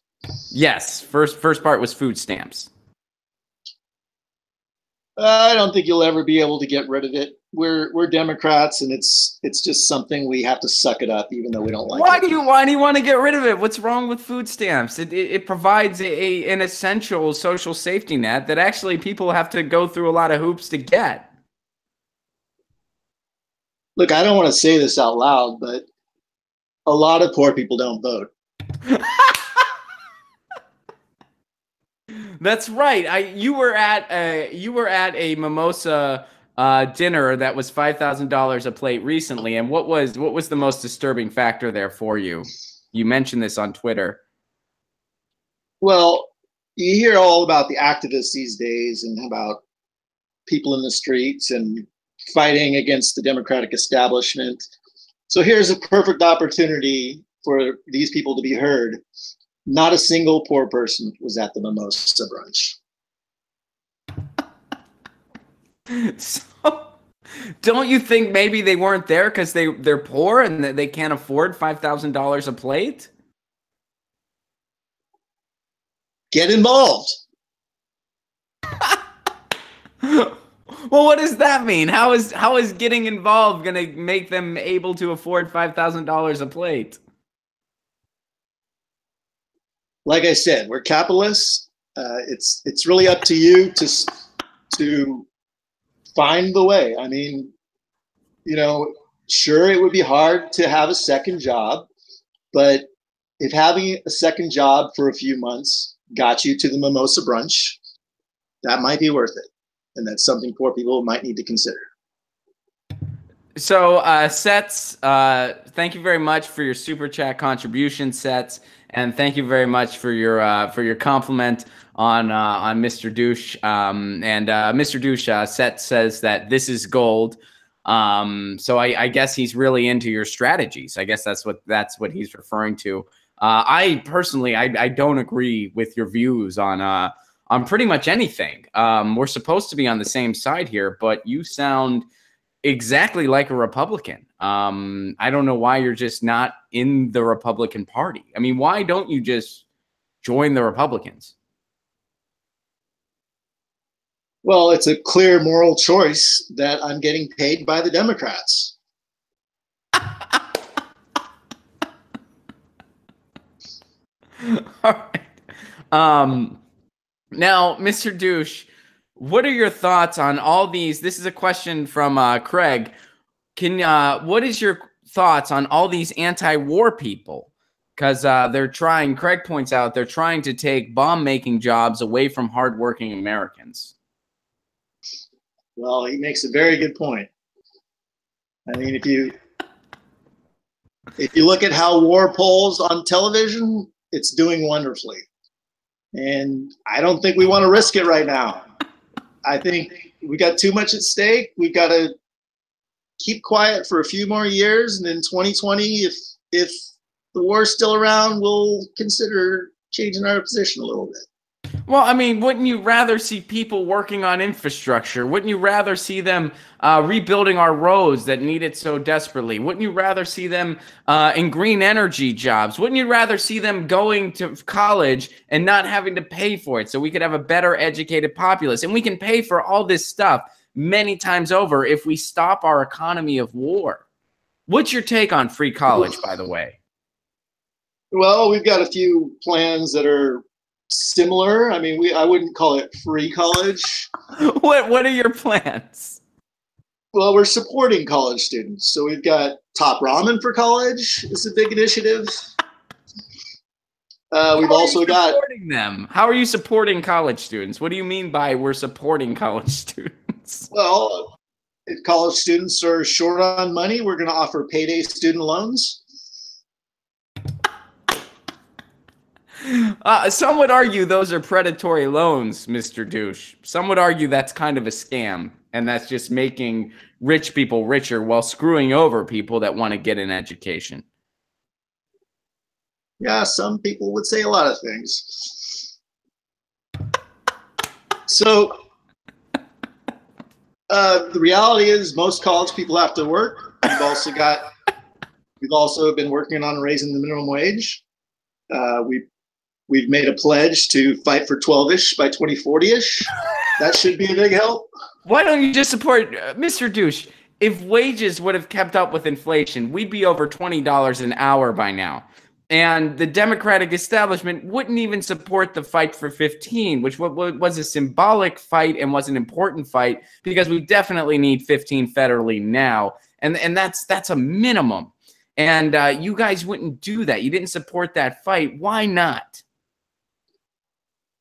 Yes, first part was food stamps. I don't think you'll ever be able to get rid of it. We're Democrats, and it's just something we have to suck it up, even though we don't like it. Why do you want to get rid of it? What's wrong with food stamps? It provides an essential social safety net that actually people have to go through a lot of hoops to get. Look, I don't want to say this out loud, but a lot of poor people don't vote. That's right. You were at a mimosa dinner that was $5,000 a plate recently, and what was the most disturbing factor there for you? You mentioned this on Twitter. Well, you hear all about the activists these days and about people in the streets and fighting against the Democratic establishment. So here's a perfect opportunity for these people to be heard. Not a single poor person was at the mimosa brunch. So, don't you think maybe they weren't there because they're poor and they can't afford $5,000 a plate? Get involved. Well, what does that mean? How is getting involved going to make them able to afford $5,000 a plate? Like I said, we're capitalists. It's really up to you to find the way. I mean, sure, it would be hard to have a second job, but if having a second job for a few months got you to the mimosa brunch, that might be worth it. And that's something poor people might need to consider. So, Sets, thank you very much for your super chat contribution, Sets, and thank you very much for your compliment on Mr. Douche. Mr. Douche, Sets says that this is gold. So I guess he's really into your strategies. I guess that's what he's referring to. I personally, I don't agree with your views on pretty much anything. We're supposed to be on the same side here, but you sound exactly like a Republican. I don't know why you're just not in the Republican Party. I mean, why don't you just join the Republicans? Well, it's a clear moral choice that I'm getting paid by the Democrats. All right. Now, Mr. Douche, what are your thoughts on all these? This is a question from Craig. What is your thoughts on all these anti-war people? Because Craig points out, they're trying to take bomb-making jobs away from hardworking Americans. Well, he makes a very good point. I mean, if you look at how war polls on television, it's doing wonderfully. And I don't think we want to risk it right now. I think we got too much at stake. We've got to keep quiet for a few more years, and in 2020, if the war's still around, we'll consider changing our position a little bit. Well, I mean, wouldn't you rather see people working on infrastructure? Wouldn't you rather see them rebuilding our roads that need it so desperately? Wouldn't you rather see them in green energy jobs? Wouldn't you rather see them going to college and not having to pay for it so we could have a better educated populace? And we can pay for all this stuff many times over if we stop our economy of war. What's your take on free college, by the way? Well, we've got a few plans that are similar. I mean, I wouldn't call it free college. What are your plans? Well, we're supporting college students. So we've got Top Ramen for College. It's a big initiative. We've also got supporting them. How are you supporting college students? What do you mean by we're supporting college students? Well, if college students are short on money, we're going to offer payday student loans. Some would argue those are predatory loans, Mr. Douche. Some would argue that's kind of a scam, and that's just making rich people richer while screwing over people that want to get an education. Yeah, some people would say a lot of things. So the reality is most college people have to work. We've also been working on raising the minimum wage. We've made a pledge to fight for 12-ish by 2040-ish. That should be a big help. Why don't you just support Mr. Douche? If wages would have kept up with inflation, we'd be over $20 an hour by now. And the Democratic establishment wouldn't even support the fight for 15, which was a symbolic fight and was an important fight because we definitely need 15 federally now. And that's a minimum. And you guys wouldn't do that. You didn't support that fight. Why not?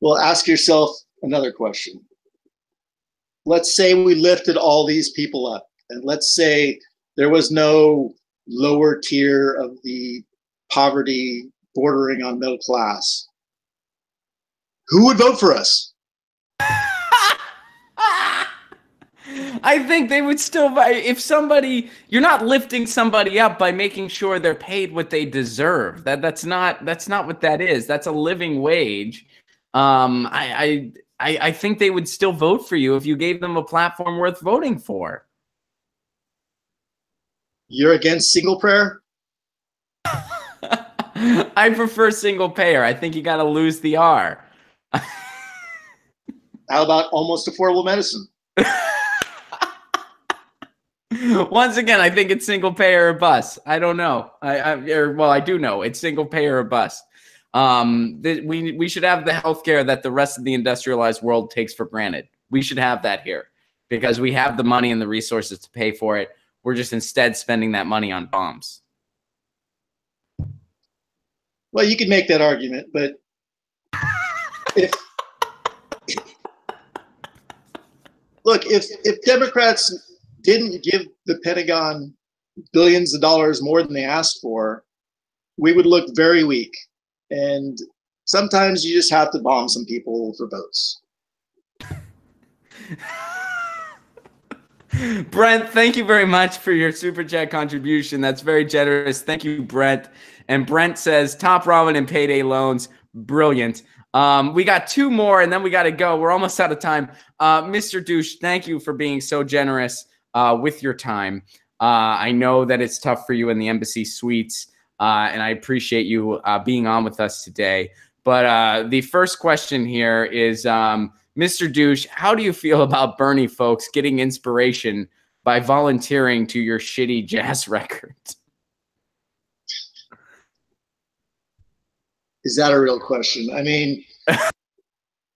Well, ask yourself another question. Let's say we lifted all these people up, and let's say there was no lower tier of the poverty bordering on middle class. Who would vote for us? I think they would still, if somebody, you're not lifting somebody up by making sure they're paid what they deserve. That's not what that is. That's a living wage. I think they would still vote for you if you gave them a platform worth voting for. You're against single payer? I prefer single payer. I think you got to lose the R. How about almost affordable medicine? Once again, I think it's single payer or bust. I don't know. I do know it's single payer or bust. We should have the healthcare that the rest of the industrialized world takes for granted. We should have that here because we have the money and the resources to pay for it. We're just instead spending that money on bombs. Well, you could make that argument, but if Democrats didn't give the Pentagon billions of dollars more than they asked for, we would look very weak. And sometimes you just have to bomb some people for votes. Brent, thank you very much for your super chat contribution. That's very generous. Thank you, Brent. And Brent says, top ramen and payday loans. Brilliant. We got two more and then we got to go. We're almost out of time. Mr. Douche, thank you for being so generous with your time. I know that it's tough for you in the embassy suites, and I appreciate you being on with us today. But the first question here is, Mr. Douche, how do you feel about Bernie folks getting inspiration by volunteering to your shitty jazz record? Is that a real question? I mean,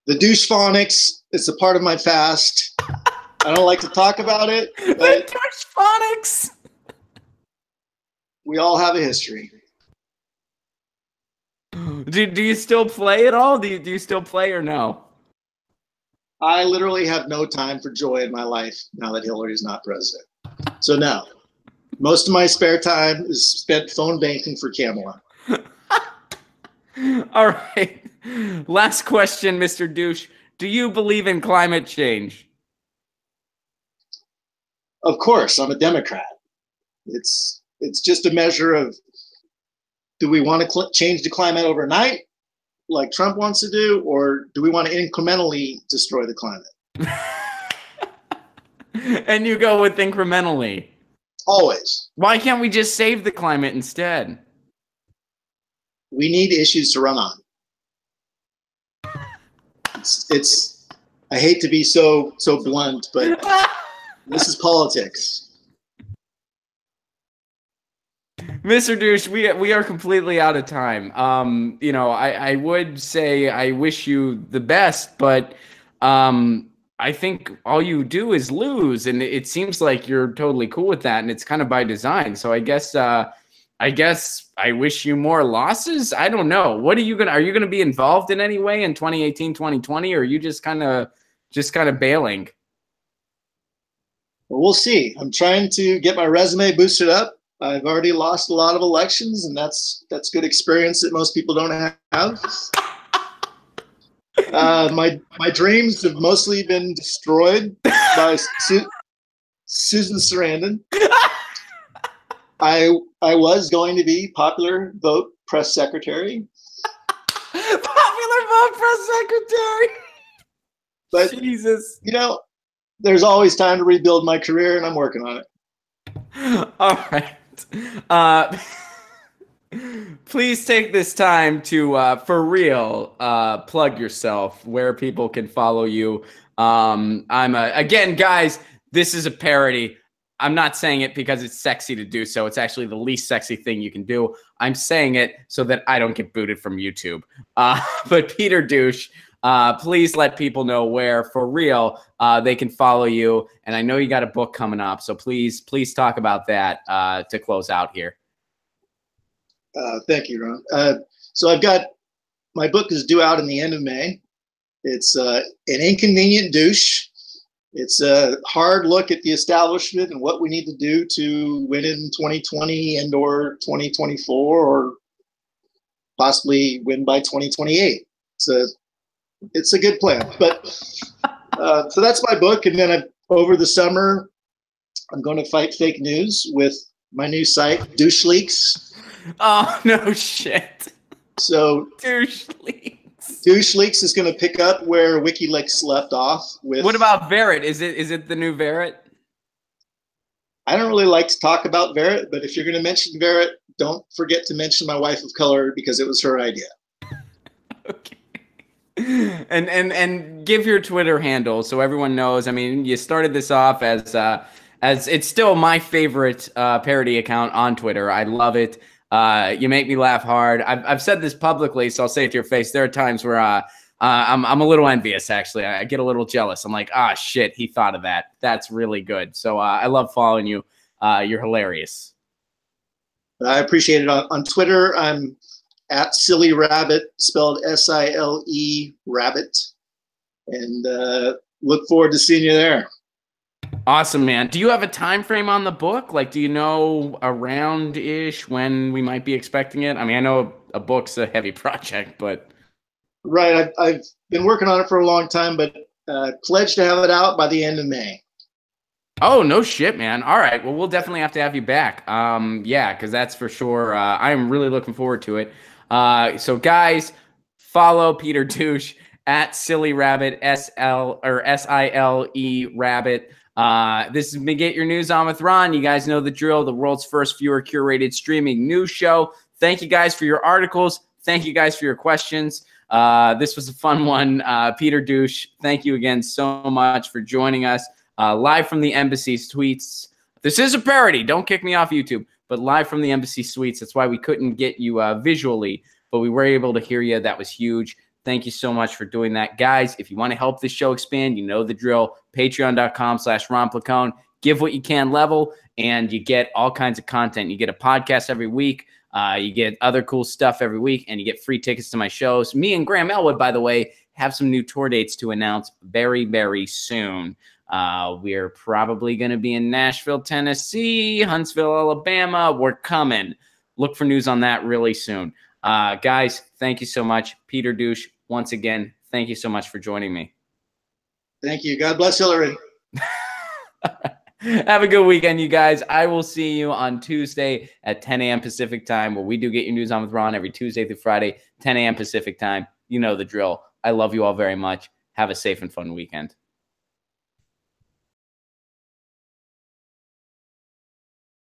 the douche phonics, it's a part of my past. I don't like to talk about it. But the douche phonics. We all have a history. Do you still play at all? Do you still play or no? I literally have no time for joy in my life now that Hillary's not president. So no. Most of my spare time is spent phone banking for Camelot. All right. Last question, Mr. Douche. Do you believe in climate change? Of course, I'm a Democrat. It's just a measure of, do we want to change the climate overnight like Trump wants to do, or do we want to incrementally destroy the climate? And you go with incrementally. Always. Why can't we just save the climate instead? We need issues to run on. It's I hate to be so blunt, but this is politics. Mr. Douche, we are completely out of time. You know, I would say I wish you the best, but I think all you do is lose, and it seems like you're totally cool with that, and it's kind of by design. So I guess I wish you more losses. I don't know. What are you gonna be involved in any way in 2018, 2020, or are you just kind of bailing? Well, we'll see. I'm trying to get my resume boosted up. I've already lost a lot of elections, and that's good experience that most people don't have. My dreams have mostly been destroyed by Susan Sarandon. I was going to be popular vote press secretary. Popular vote press secretary. But Jesus. you know, there's always time to rebuild my career, and I'm working on it. All right. Please take this time to, for real, plug yourself, where people can follow you. Again, guys, this is a parody. I'm not saying it because it's sexy to do so. It's actually the least sexy thing you can do. I'm saying it so that I don't get booted from YouTube. But Peter Douche, please let people know where, for real, they can follow you. And I know you got a book coming up, so please talk about that to close out here. Thank you, Ron. So I've got, my book is due out in the end of May. It's An Inconvenient Douche. It's a hard look at the establishment and what we need to do to win in 2020 and or 2024, or possibly win by 2028. It's a good plan. But so that's my book. And then over the summer, I'm going to fight fake news with my new site, Douche Leaks. Oh, no shit. So Douche Leaks. Douche Leaks is going to pick up where WikiLeaks left off with. What about Verret? Is it the new Verret? I don't really like to talk about Verret, but if you're going to mention Verret, don't forget to mention my wife of color, because it was her idea. Okay. And give your Twitter handle so everyone knows. I mean, you started this off as it's still my favorite parody account on Twitter. I love it. You make me laugh hard. I've said this publicly, so I'll say it to your face. There are times where I'm a little envious, actually. I get a little jealous. I'm like, shit, he thought of that. That's really good. So I love following you. You're hilarious. I appreciate it. On Twitter, I'm at Silly Rabbit, spelled SILE Rabbit. And look forward to seeing you there. Awesome, man. Do you have a time frame on the book? Like, do you know around-ish when we might be expecting it? I mean, I know a book's a heavy project, but... Right. I've been working on it for a long time, but pledged to have it out by the end of May. Oh, no shit, man. All right. Well, we'll definitely have to have you back. Yeah, because that's for sure. I'm really looking forward to it. So, guys, follow Peter Douche at Silly Rabbit, SILE Rabbit. This has been Get Your News On with Ron. You guys know the drill. The world's first viewer curated streaming news show. Thank you guys for your articles. Thank you guys for your questions. This was a fun one. Peter Douche, thank you again so much for joining us live from the Embassy Suites. This is a parody. Don't kick me off YouTube, but live from the Embassy Suites. That's why we couldn't get you visually, but we were able to hear you. That was huge. Thank you so much for doing that. Guys, if you want to help this show expand, you know the drill. Patreon.com/Ron Placone. Give what you can level, and you get all kinds of content. You get a podcast every week. You get other cool stuff every week, and you get free tickets to my shows. Me and Graham Elwood, by the way, have some new tour dates to announce very, very soon. We're probably going to be in Nashville, Tennessee, Huntsville, Alabama. We're coming. Look for news on that really soon. Guys, thank you so much. Peter Douche, once again, thank you so much for joining me. Thank you. God bless Hillary. Have a good weekend, you guys. I will see you on Tuesday at 10 a.m. Pacific time, where we do Get Your News On with Ron every Tuesday through Friday, 10 a.m. Pacific time. You know the drill. I love you all very much. Have a safe and fun weekend.